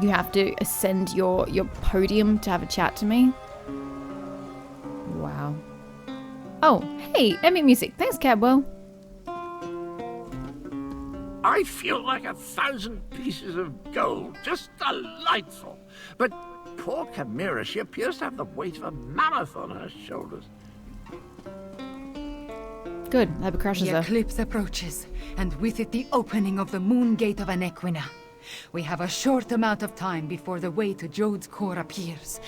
you have to ascend your podium to have a chat to me. Wow. Oh, hey, ambient music. Thanks, Cadwell. I feel like 1,000 pieces of gold. Just delightful. But poor Chimera, she appears to have the weight of a mammoth on her shoulders. Good, I hope it crushes The her. eclipse approaches, and with it the opening of the moon gate of Anequina. We have a short amount of time before the way to Jode's core appears.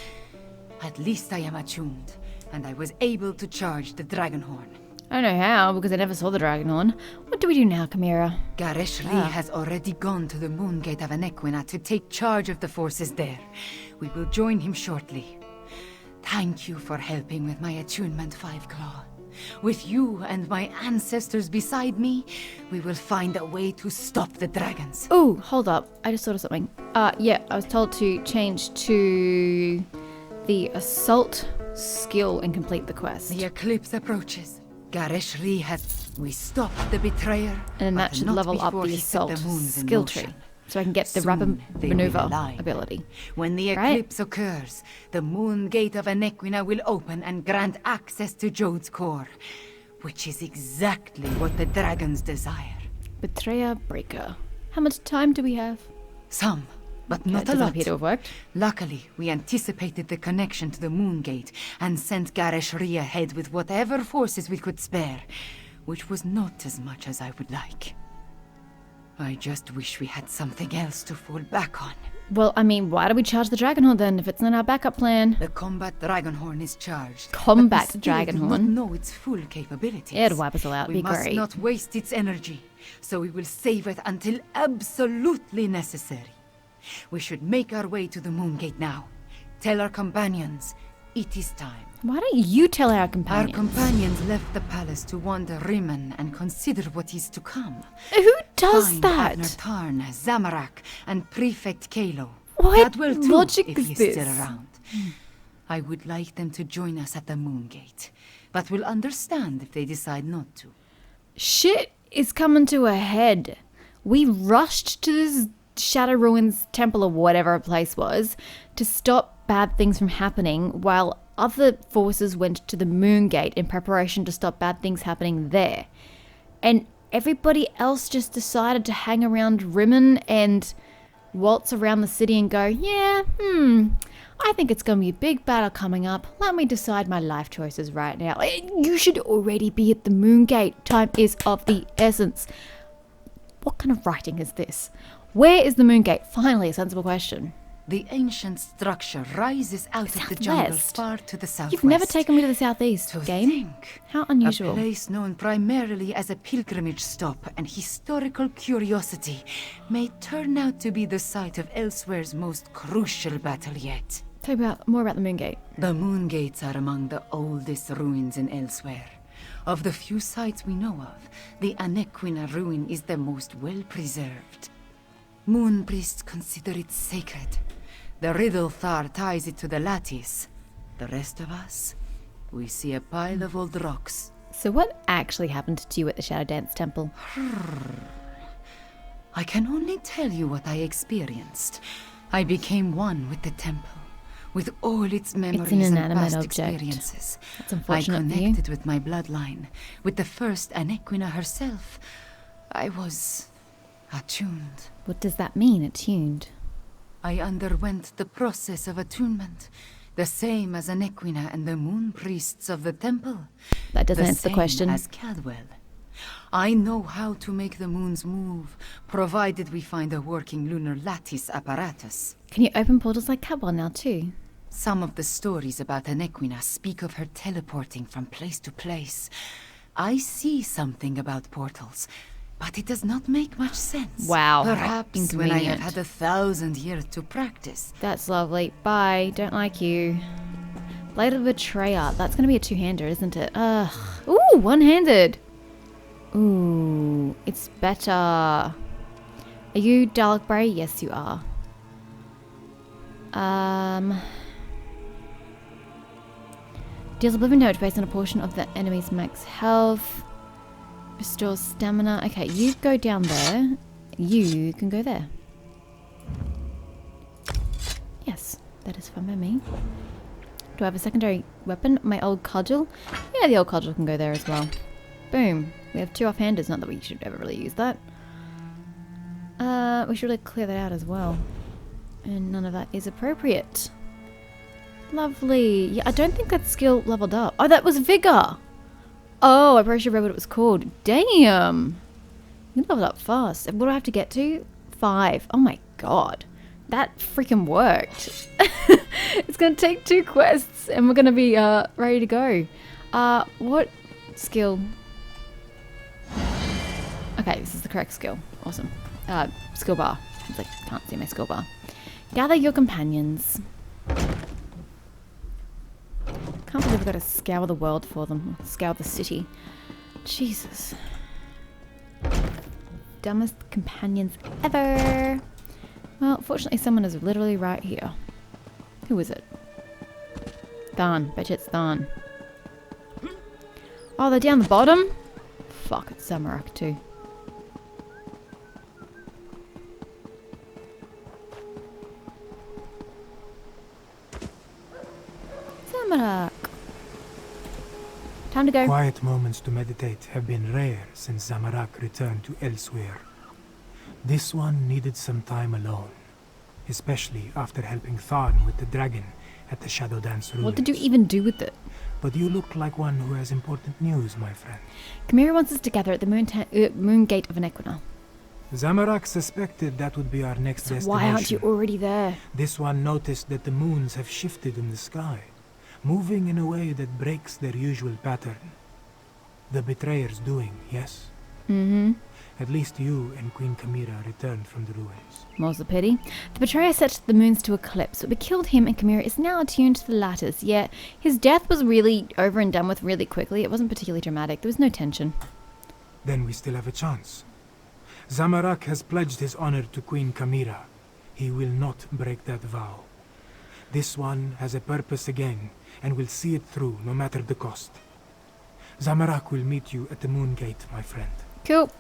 At least I am attuned, and I was able to charge the dragon horn. I don't know how, because I never saw the dragon horn. What do we do now, Chimera? Gareshri has already gone to the moon gate of Anequina to take charge of the forces there. We will join him shortly. Thank you for helping with my attunement, Fiveclaw. With you and my ancestors beside me, we will find a way to stop the dragons. Oh, hold up. I just thought of something. Yeah, I was told to change to the assault skill and complete the quest. The eclipse approaches. Gareshri has... We stopped the betrayer. And that but should not level up before the he set assault the moons in skill motion. tree. So I can get the Soon rapid they will maneuver align. ability. When the Right. eclipse occurs, the moon gate of Anequina will open and grant access to Jode's core, which is exactly what the dragons desire. Betrayer Breaker. How much time do we have? Some, but Okay, not it a doesn't lot. appear to have worked. Luckily, we anticipated the connection to the moon gate and sent Gareshri ahead with whatever forces we could spare, which was not as much as I would like. I just wish we had something else to fall back on. Well, I mean, why do we charge the Dragonhorn then if it's not our backup plan? The combat dragonhorn is charged. Combat but we still do not Dragonhorn? know its full capabilities. It'd wipe us all out, We be must great. not waste its energy, so we will save it until absolutely necessary. We should make our way to the moon gate now. Tell our companions, it is time. Why don't you tell our Our companions? companions left the palace to wander Rimmon and consider what is to come. Who does Find that? Abner Tarn, Zamorak, and Prefect Kalo. What Cadwell too, logic if is he is this? still around. I would like them to join us at the moon gate, but will understand if they decide not to. Shit is coming to a head. We rushed to this Shadow Ruins temple or whatever a place was to stop bad things from happening while other forces went to the moon gate in preparation to stop bad things happening there. And everybody else just decided to hang around Rimmon and waltz around the city and go, yeah, I think it's going to be a big battle coming up. Let me decide my life choices right now. You should already be at the moon gate. Time is of the essence. What kind of writing is this? Where is the moon gate? Finally, a sensible question. The ancient structure rises out of the jungle Southwest. far to the southwest. You've never taken me to the southeast, To game. think. How unusual. A place known primarily as a pilgrimage stop and historical curiosity may turn out to be the site of Elsweyr's most crucial battle yet. Tell me more about the moon gate. The moon gates are among the oldest ruins in Elsweyr. Of the few sites we know of, the Anequina ruin is the most well preserved. Moon priests consider it sacred. The Riddlethar ties it to the lattice. The rest of us, we see a pile of old rocks. So what actually happened to you at the Shadow Dance Temple? I can only tell you what I experienced. I became one with the temple, with all its memories and inanimate past object. experiences. That's I unfortunate for you. connected with my bloodline, with the first Anequina herself. I was attuned. What does that mean, attuned? I underwent the process of attunement, the same as Anequina and the moon priests of the temple. That doesn't answer the same question. as Cadwell. I know how to make the moons move, provided we find a working lunar lattice apparatus. Can you open portals like Cadwell now too? Some of the stories about Anequina speak of her teleporting from place to place. I see something about portals, but it does not make much sense. Wow, how Perhaps when I have inconvenient. had 1,000 years to practice. That's lovely. Bye. Don't like you. Blade of Betrayer. That's going to be a two-hander, isn't it? Ugh. Ooh, one-handed. Ooh, it's better. Are you Dalek Bray? Yes, you are. Deals oblivion damage based on a portion of the enemy's max health. Restores stamina. Okay, you go down there. You can go there. Yes, that is fine by me. Do I have a secondary weapon? My old cudgel? Yeah, the old cudgel can go there as well. Boom. We have 2 offhanders. Not that we should ever really use that. We should really clear that out as well. And none of that is appropriate. Lovely. Yeah, I don't think that skill leveled up. Oh, that was Vigor! Oh, I probably should remember what it was called. Damn! You leveled up fast. What do I have to get to? 5. Oh my god. That freaking worked. It's gonna take 2 quests and we're gonna be ready to go. What skill? Okay, this is the correct skill. Awesome. Skill bar. I can't see my skill bar. Gather your companions. Can't believe I've got to scour the world for them. Scour the city. Jesus. Dumbest companions ever. Well, fortunately someone is literally right here. Who is it? Tharn. Bet you it's Tharn. Oh, they're down the bottom? Fuck, it's Zamorak too. Zamorak. Time to go. Quiet moments to meditate have been rare since Zamorak returned to Elsweyr. This one needed some time alone, especially after helping Tharn with the dragon at the Shadow Dance ruins. What did you even do with it? But you look like one who has important news, my friend. Chimera wants us together at the moon gate of Anequina. Zamorak suspected that would be our next destination. Why aren't you already there? This one noticed that the moons have shifted in the sky, moving in a way that breaks their usual pattern. The betrayer's doing, yes? Mm-hmm. At least you and Queen Chimera returned from the ruins. More's the pity. The betrayer set the moons to eclipse, but we killed him and Chimera is now attuned to the latters. Yet his death was really over and done with really quickly. It wasn't particularly dramatic. There was no tension. Then we still have a chance. Zamorak has pledged his honor to Queen Chimera. He will not break that vow. This one has a purpose again, and will see it through no matter the cost. Zamorak will meet you at the moon gate, my friend. Cool.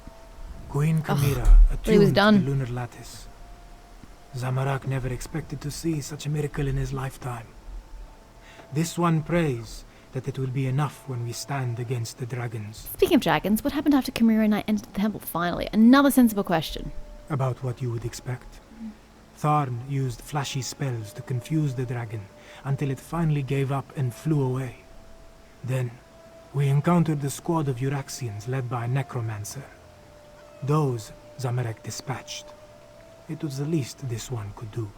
Queen Chimera attuned to done. the lunar lattice. Zamorak never expected to see such a miracle in his lifetime. This one prays that it will be enough when we stand against the dragons. Speaking of dragons, what happened after Chimera and I entered the temple finally? Another sensible question. About what you would expect. Tharn used flashy spells to confuse the dragon until it finally gave up and flew away. Then, we encountered a squad of Euraxians led by a necromancer. Those Zamorak dispatched. It was the least this one could do.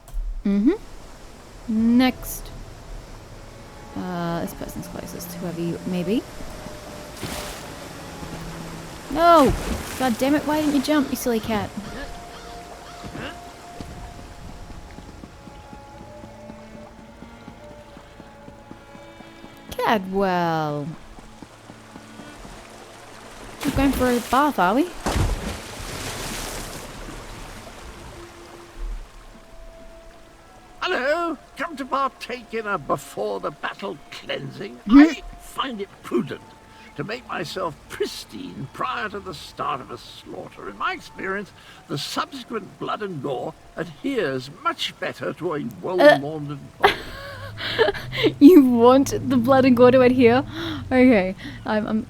Mm-hmm. Next. This person's closest, whoever you may be. No! God damn it, why didn't you jump, you silly cat? Cadwell. We're going for a bath, are we? Hello, come to partake in a before-the-battle cleansing? I find it prudent to make myself pristine prior to the start of a slaughter. In my experience, the subsequent blood and gore adheres much better to a well-laundered body. You want the blood and gore to adhere? Okay, no,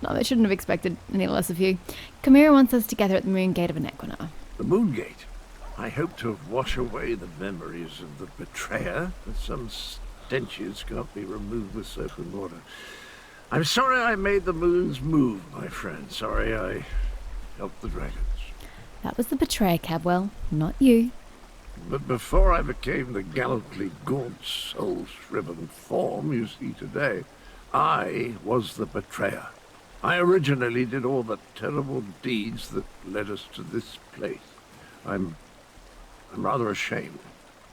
I shouldn't have expected any less of you. Chimera wants us together at the moon gate of Anequina. The moon gate? I hope to wash away the memories of the betrayer, but some stenches can't be removed with soap and water. I'm sorry I made the moons move, my friend. Sorry I helped the dragons. That was the betrayer, Cadwell, not you. But before I became the gallantly gaunt, soul-shriven form you see today, I was the betrayer. I originally did all the terrible deeds that led us to this place. I'm rather ashamed.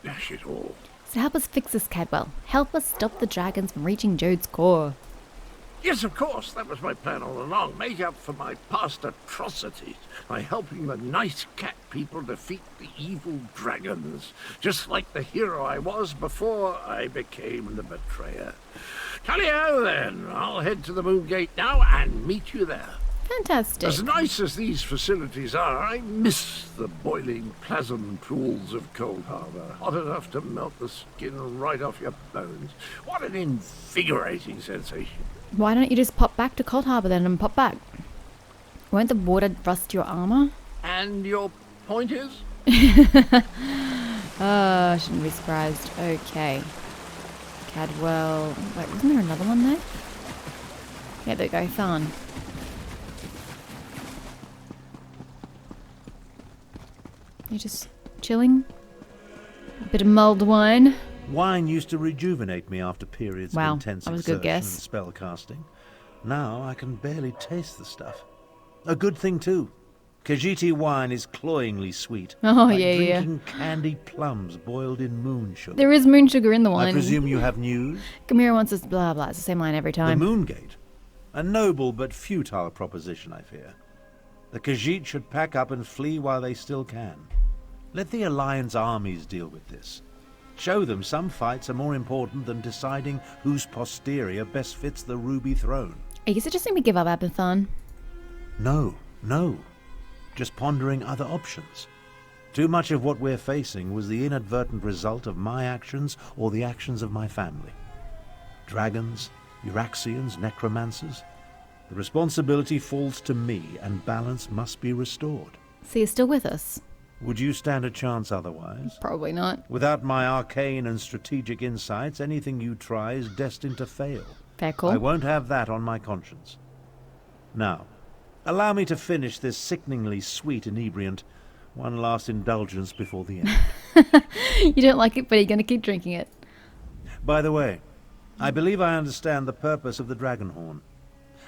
Dash it all. So help us fix this, Cadwell. Help us stop the dragons from reaching Jode's core. Yes, of course, that was my plan all along. Make up for my past atrocities by helping the nice cat people defeat the evil dragons, just like the hero I was before I became the betrayer. Tally-ho, then. I'll head to the moon gate now and meet you there. Fantastic. As nice as these facilities are, I miss the boiling plasm pools of Cold Harbor. Hot enough to melt the skin right off your bones. What an invigorating sensation. Why don't you just pop back to Cold Harbor then and pop back? Won't the water rust your armor? And your point is? I shouldn't be surprised. Okay. Cadwell. Wait, wasn't there another one there? Yeah, there we go. Tharn. You just chilling? A bit of mulled wine. Wine used to rejuvenate me after periods Wow, of intense that was a good exertion guess. and spell casting. Now I can barely taste the stuff. A good thing too. Khajiiti wine is cloyingly sweet. Oh, like yeah. drinking candied plums boiled in moon sugar. There is moon sugar in the wine. I presume you have news? Gamira wants us blah blah. It's the same line every time. The Moongate. A noble but futile proposition, I fear. The Khajiit should pack up and flee while they still can. Let the Alliance armies deal with this. Show them some fights are more important than deciding whose posterior best fits the Ruby Throne. Are you suggesting we give up Abathon? No. Just pondering other options. Too much of what we're facing was the inadvertent result of my actions or the actions of my family. Dragons, Uraxians, necromancers. The responsibility falls to me, and balance must be restored. So you're still with us? Would you stand a chance otherwise? Probably not. Without my arcane and strategic insights, anything you try is destined to fail. Fair call. I won't have that on my conscience. Now, allow me to finish this sickeningly sweet inebriant. One last indulgence before the end. You don't like it, but you're going to keep drinking it. By the way, I believe I understand the purpose of the dragon horn.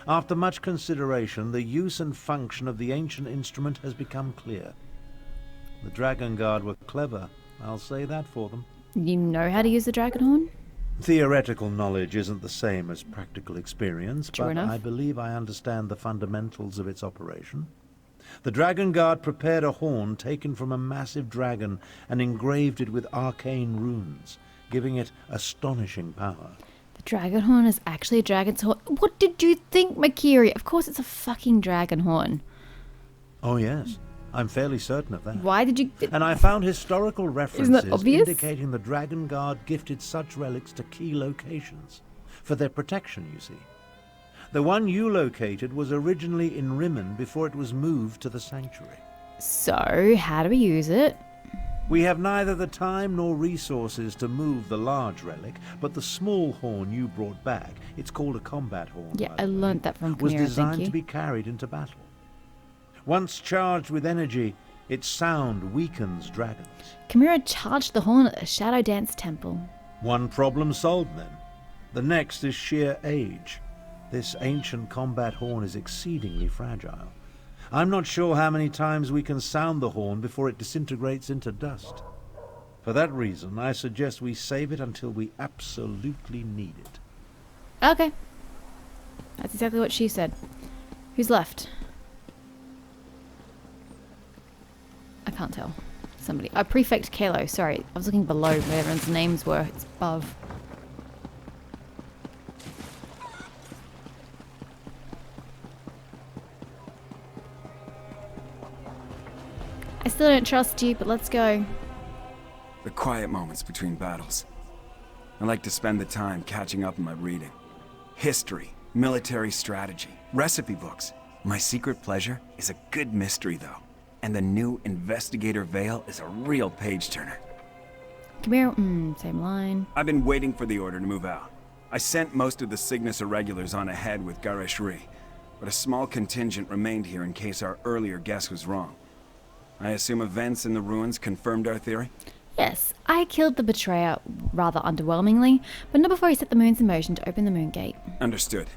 After much consideration, the use and function of the ancient instrument has become clear. The Dragon Guard were clever, I'll say that for them. You know how to use the dragon horn? Theoretical knowledge isn't the same as practical experience, True but enough. I believe I understand the fundamentals of its operation. The Dragon Guard prepared a horn taken from a massive dragon and engraved it with arcane runes, giving it astonishing power. The dragon horn is actually a dragon's horn. What did you think, Makiri? Of course it's a fucking dragon horn. Oh yes, I'm fairly certain of that. Why did you... And I found historical references obvious? indicating the Dragon Guard gifted such relics to key locations. For their protection, you see. The one you located was originally in Rimmen before it was moved to the Sanctuary. So, how do we use it? We have neither the time nor resources to move the large relic, but the small horn you brought back, it's called a combat horn, Yeah, by I the way, learnt that from was Chimera, designed thank to you. be carried into battle. Once charged with energy, its sound weakens dragons. Chimera charged the horn at a Shadow Dance temple. One problem solved then. The next is sheer age. This ancient combat horn is exceedingly fragile. I'm not sure how many times we can sound the horn before it disintegrates into dust. For that reason, I suggest we save it until we absolutely need it. Okay. That's exactly what she said. Who's left? I can't tell. Somebody. Prefect Kalo. Sorry. I was looking below where everyone's names were. It's above. I still don't trust you, but let's go. The quiet moments between battles. I like to spend the time catching up on my reading. History, military strategy, recipe books. My secret pleasure is a good mystery, though. And the new Investigator Veil is a real page-turner. Come here. Same line. I've been waiting for the order to move out. I sent most of the Cygnus Irregulars on ahead with Gareshri, but a small contingent remained here in case our earlier guess was wrong. I assume events in the ruins confirmed our theory? Yes, I killed the betrayer rather underwhelmingly, but not before he set the moons in motion to open the moon gate. Understood.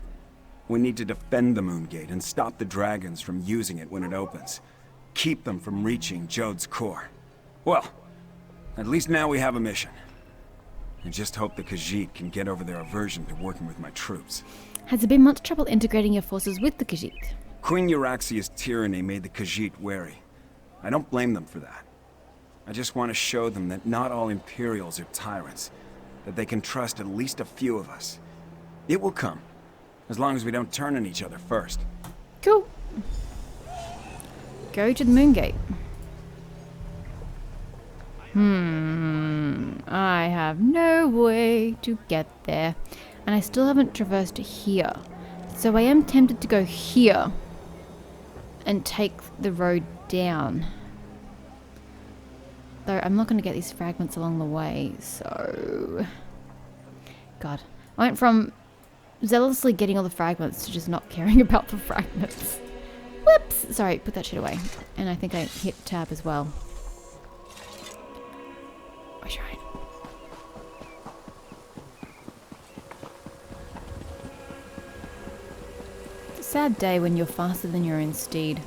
We need to defend the moon gate and stop the dragons from using it when it opens. Keep them from reaching Jode's core. Well, at least now we have a mission. I just hope the Khajiit can get over their aversion to working with my troops. Has there been much trouble integrating your forces with the Khajiit? Queen Euraxia's tyranny made the Khajiit wary. I don't blame them for that. I just want to show them that not all Imperials are tyrants, that they can trust at least a few of us. It will come, as long as we don't turn on each other first. Cool. go to the moon gate. I have no way to get there. And I still haven't traversed here. So I am tempted to go here and take the road down. Though I'm not going to get these fragments along the way, so... God. I went from zealously getting all the fragments to just not caring about the fragments. Whoops! Sorry, put that shit away. And I think I hit tab as well. Where's your right? It's a sad day when you're faster than your own steed.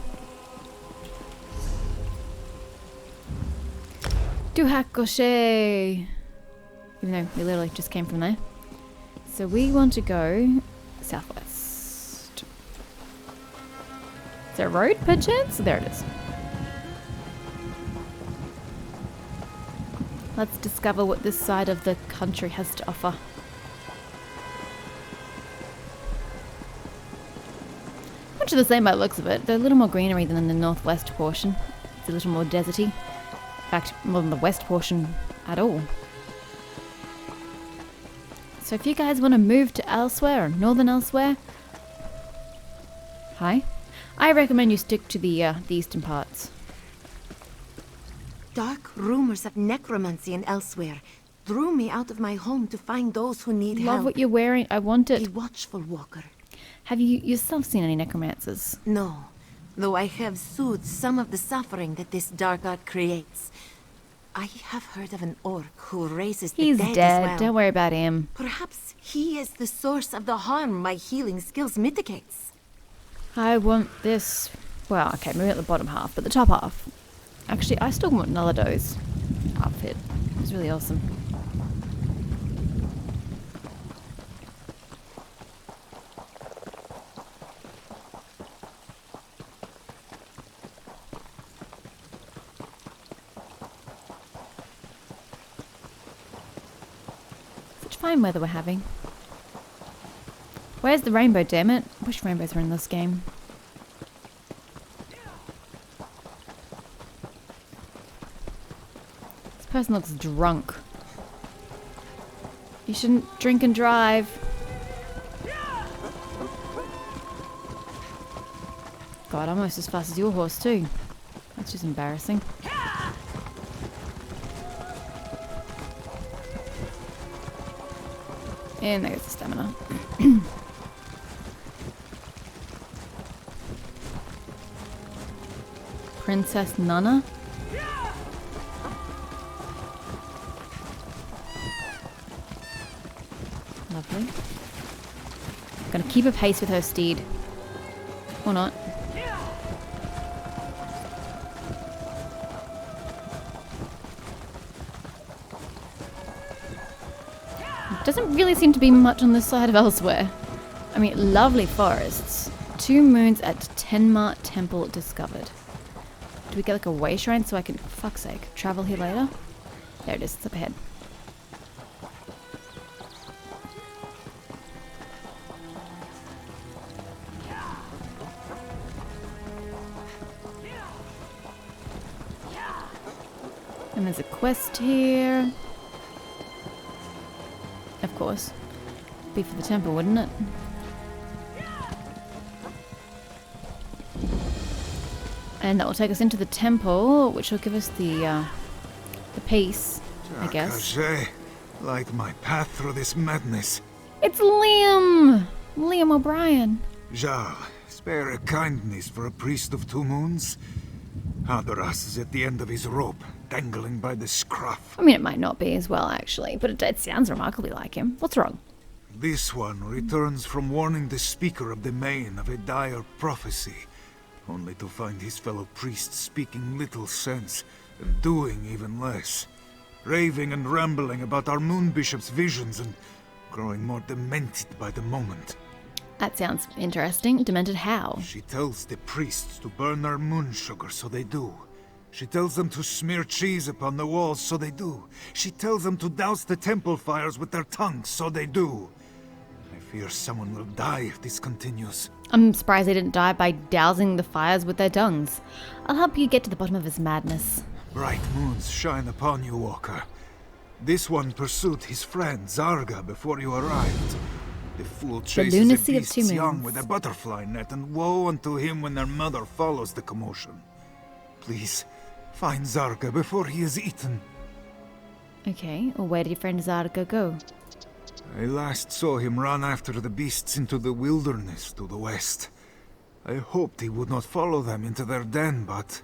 Du Hakoshe! Even though we literally just came from there. So we want to go southwest. Is there a road, perchance? There it is. Let's discover what this side of the country has to offer. Much of the same by the looks of it. They're a little more greenery than in the northwest portion. It's a little more deserty. In fact, more than the west portion at all. So if you guys want to move to Elsweyr or northern Elsweyr, hi, I recommend you stick to the eastern parts. Dark rumors of necromancy in Elsweyr drew me out of my home to find those who need help. Love what you're wearing. I want A it. watchful walker. Have you yourself seen any necromancers? No, though I have soothed some of the suffering that this dark art creates. I have heard of an orc who raises the He's dead dead. as well. Don't worry about him. Perhaps he is the source of the harm my healing skills mitigates. I want this. Well, okay, maybe not the bottom half, but the top half. Actually, I still want Nullado's outfit. It's really awesome. Such fine weather we're having. Where's the rainbow, damn it? I wish rainbows were in this game. This person looks drunk. You shouldn't drink and drive. God, I'm almost as fast as your horse too. That's just embarrassing. And there's the stamina. Princess Nana? Lovely. Gonna keep a pace with her steed. Or not. Doesn't really seem to be much on this side of Elsweyr. I mean, lovely forests. 2 moons at Tenma Temple discovered. Do we get like a way shrine so I can, for fuck's sake, travel here later? There it is, it's up ahead. And there's a quest here. Of course. Be for the temple, wouldn't it? And that will take us into the temple, which will give us the peace, I guess. Light my path through this madness. It's Liam! Liam O'Brien. Jarl, spare a kindness for a priest of 2 moons. Hadoras is at the end of his rope, dangling by the scruff. I mean, it might not be as well, actually, but it sounds remarkably like him. What's wrong? This one returns from warning the speaker of the Main of a dire prophecy, only to find his fellow priests speaking little sense and doing even less. Raving and rambling about our moon bishop's visions and growing more demented by the moment. That sounds interesting. Demented how? She tells the priests to burn their moon sugar, so they do. She tells them to smear cheese upon the walls, so they do. She tells them to douse the temple fires with their tongues, so they do. I fear someone will die if this continues. I'm surprised they didn't die by dousing the fires with their tongues. I'll help you get to the bottom of his madness. Bright moons shine upon you, Walker. This one pursued his friend Zarga before you arrived. The fool chases lunacy a of two beast young moons. with a butterfly net, and woe unto him when their mother follows the commotion. Please, find Zarga before he is eaten. Okay, well, where did your friend Zarka go? I last saw him run after the beasts into the wilderness to the west. I hoped he would not follow them into their den, but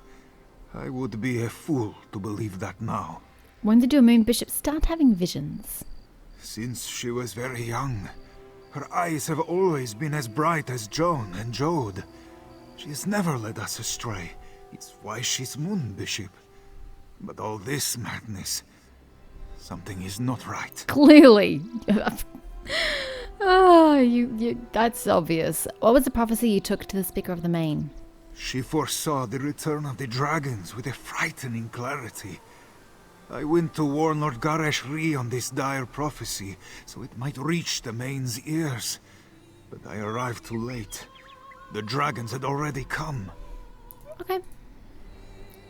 I would be a fool to believe that now. When did your moon bishop start having visions? Since she was very young, her eyes have always been as bright as Joan and Jode. She has never led us astray. It's why she's moon bishop. But all this madness, something is not right. Clearly. That's obvious. What was the prophecy you took to the Speaker of the Main? She foresaw the return of the dragons with a frightening clarity. I went to warn Lord Garesh Rhi on this dire prophecy, so it might reach the Main's ears. But I arrived too late. The dragons had already come. Okay.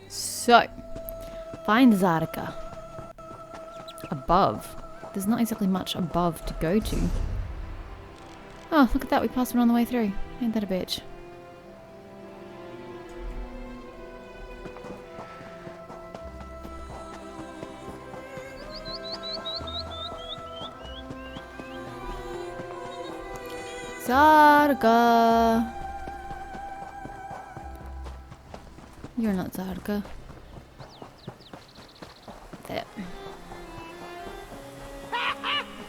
So, find Zarka. Above. There's not exactly much above to go to. Oh, look at that. We passed one on the way through. Ain't that a bitch? Zarka. You're not Zarka. There.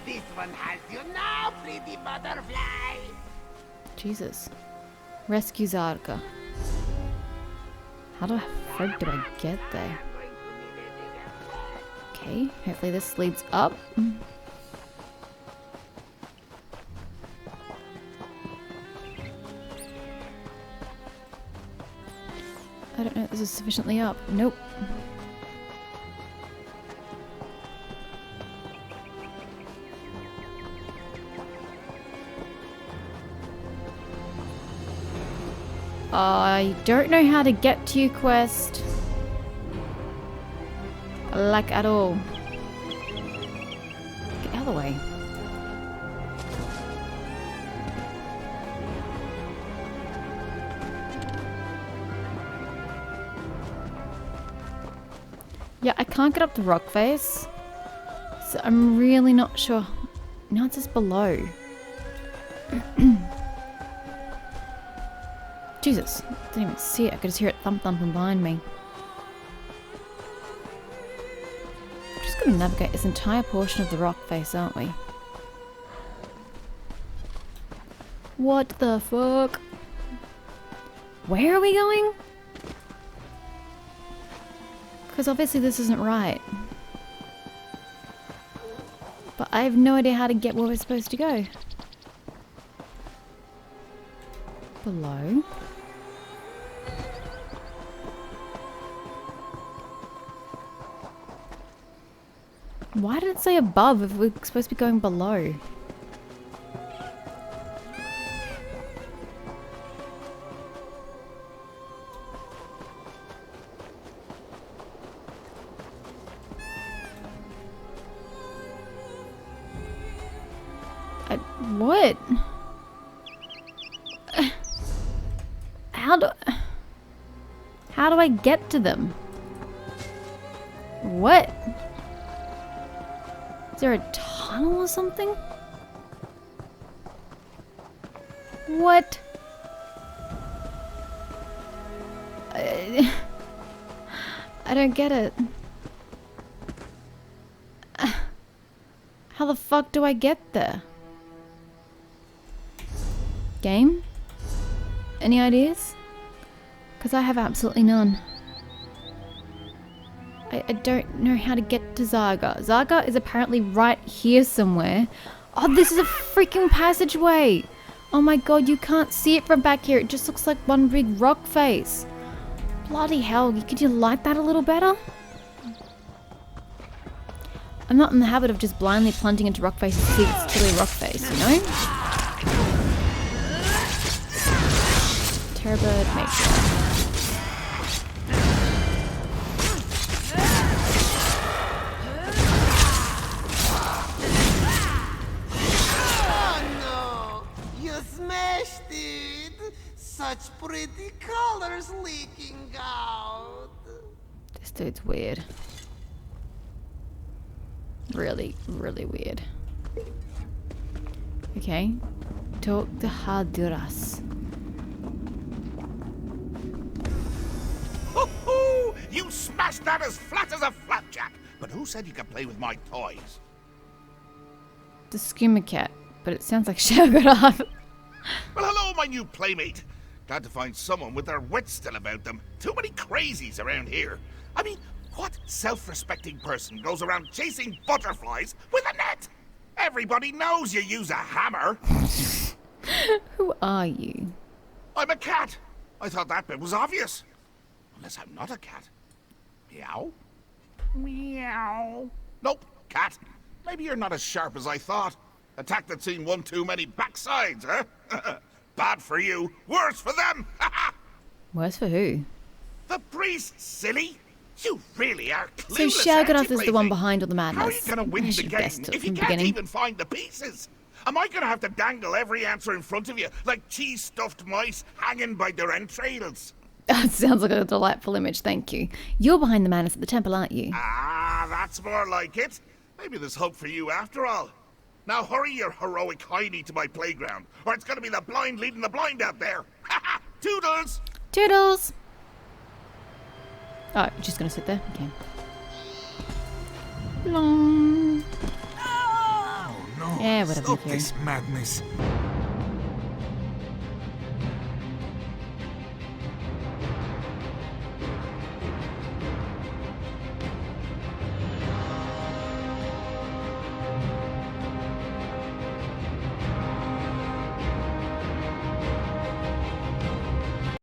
This one has you now, pretty butterfly. Jesus. Rescue Zarka. How the frick do I get there? Okay, hopefully this leads up. I don't know if this is sufficiently up. Nope. I don't know how to get to you, quest. Like, at all. Get out of the way. Yeah, I can't get up the rock face. So I'm really not sure. Now it's just below. Jesus, didn't even see it. I could just hear it thumping behind me. We're just gonna navigate this entire portion of the rock face, aren't we? What the fuck? Where are we going? Because obviously this isn't right. But I have no idea how to get where we're supposed to go. Below. Why did it say above if we're supposed to be going below? What? How do I get to them? What? Is there a tunnel or something? What? I don't get it. How the fuck do I get there? Game? Any ideas? Because I have absolutely none. I don't know how to get to Zarga. Zarga is apparently right here somewhere. Oh, this is a freaking passageway! Oh my god, you can't see it from back here. It just looks like one big rock face. Bloody hell, could you light that a little better? I'm not in the habit of just blindly plunging into rock faces to see if it's truly a rock face, you know? Herberg, Matriarch. Oh no! You smashed it! Such pretty colors leaking out! This dude's weird. Really, really weird. Okay. Talk to Haduras. Ho-ho! You smashed that as flat as a flapjack! But who said you could play with my toys? The Skuma Cat, but it sounds like Shagarath. Well, hello, my new playmate. Glad to find someone with their wits still about them. Too many crazies around here. I mean, what self-respecting person goes around chasing butterflies with a net? Everybody knows you use a hammer. Who are you? I'm a cat. I thought that bit was obvious. Unless I'm not a cat. Meow? Meow. Nope, cat. Maybe you're not as sharp as I thought. Attack that's seen one too many backsides, huh? Bad for you, worse for them. Worse for who? The priest, silly. You really are So clueless. Shagarath is the one behind all the madness. How are you going to win the game if you can't even find the pieces? Am I going to have to dangle every answer in front of you like cheese-stuffed mice hanging by their entrails? That sounds like a delightful image, thank you. You're behind the madness at the temple, aren't you? Ah, that's more like it. Maybe there's hope for you after all. Now hurry your heroic hiney to my playground, or it's going to be the blind leading the blind out there. Ha ha! Toodles! Toodles! Oh, you're just gonna sit there? Okay. Long. Oh no! Yeah, whatever. Stop this madness.